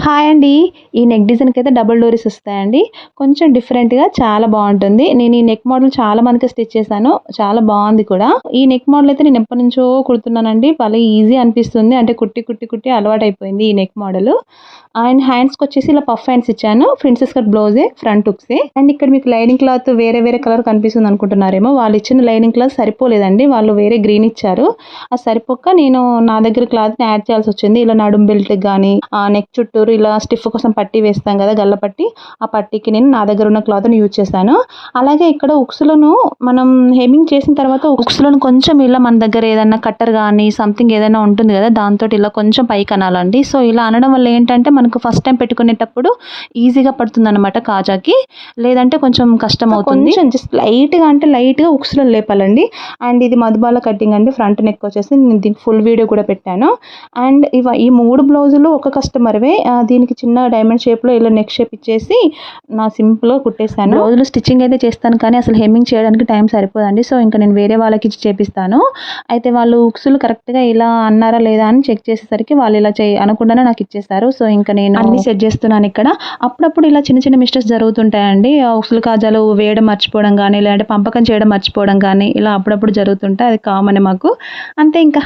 Hi అండి. ఈ neck డిజైన్‌కి అయితే డబుల్ డోరీస్ వస్తాయండి. కొంచెం డిఫరెంట్‌గా చాలా బావుంటుంది. నేను ఈ నెక్ మోడల్ చాలా మందికి స్టిచ్ చేశాను. చాలా బావుంది కూడా. ఈ నెక్ మోడల్ అయితే నేను ఎప్పటినుంచో కుడుతున్నానండి. భలే ఈజీ అనిపిస్తుంది. అంటే కుట్టి అలవాటైపోయింది ఈ నెక్ మోడలు. అండ్ హ్యాండ్స్‌కొచ్చేసి ఇలా పఫ్ హ్యాండ్స్ ఇచ్చాను. ప్రిన్సెస్ కట్ బ్లౌజే, ఫ్రంట్ హుక్సే. అండ్ ఇక్కడ మీకు లైనింగ్ క్లాత్ వేరే వేరే కలర్ కనిపిస్తుంది అనుకుంటున్నారేమో. వాళ్ళు ఇచ్చిన లైనింగ్ క్లాత్ సరిపోలేదండి. వాళ్ళు వేరే గ్రీన్ ఇచ్చారు. అది సరిపోక నేను నా దగ్గర క్లాత్‌ని యాడ్ చేయాల్సొచ్చింది. ఇలా నడుం బెల్ట్‌కి గానీ, నెక్ చుట్టూరు ఇలా స్టిఫ్ కోసం పట్టీ వేస్తాం కదా! గల్ల పట్టీ. ఆ పట్టీకి నేను నా దగ్గర ఉన్న క్లాత్‌ని యూజ్ చేశాను. అలాగే ఇక్కడ ఉక్సులను మనం హెమ్మింగ్ చేసిన తర్వాత ఉక్సులను కొంచెం ఇలా మన దగ్గర ఏదన్నా కట్టర్ గానీ, సంథింగ్ ఏదైనా ఉంటుంది కదా! దాంతోటి ఇలా కొంచెం పైకి అనాలండి. సో, ఇలా అనడం వల్ల ఏంటంటే మనకు ఫస్ట్ టైం పెట్టుకునేటప్పుడు ఈజీగా పడుతుందనమాట కాజాకి. లేదంటే కొంచెం కష్టమవుతుంది. కొంచెం జస్ట్ లైట్‌గా అంటే లైట్‌గా ఉక్సులను లేపాలండి. అండ్ ఇది మధుబాల కటింగ్ అండి. ఫ్రంట్ నెక్ వచ్చేసి నేను దీనికి ఫుల్ వీడియో కూడా పెట్టాను. అండ్ ఈ 3 బ్లౌజులు ఒక కస్టమర్‌వే. దీనికి చిన్న డైమండ్ షేప్‌లో ఇలా నెక్ షేప్ ఇచ్చేసి సింపుల్‌గా కుట్టేసాను. బ్లౌజులు స్టిచ్చింగ్ అయితే చేస్తాను కానీ అసలు హెమ్మింగ్ చేయడానికి టైం సరిపోదండి. సో, ఇంక నేను వేరే వాళ్ళకి ఇచ్చి చేపిస్తాను. అయితే వాళ్ళు ఉక్సులు కరెక్ట్‌గా ఇలా అన్నారా లేదా అని చెక్ చేసేసరికి వాళ్ళు ఇలా అనకుండానే నాకు ఇచ్చేసారు. సో, ఇంక నేను అన్నీ సెట్ చేస్తున్నాను ఇక్కడ. అప్పుడప్పుడు ఇలా చిన్న చిన్న మిస్టేక్స్ జరుగుతుంటాయండి. ఉక్సులు కాజాలు వేయడం మర్చిపోవడం గానీ, లేదంటే పంపకం చేయడం మర్చిపోవడం గానీ, ఇలా అప్పుడప్పుడు జరుగుతుంటాయి. అది కామనే మాకు. అంతే ఇంకా.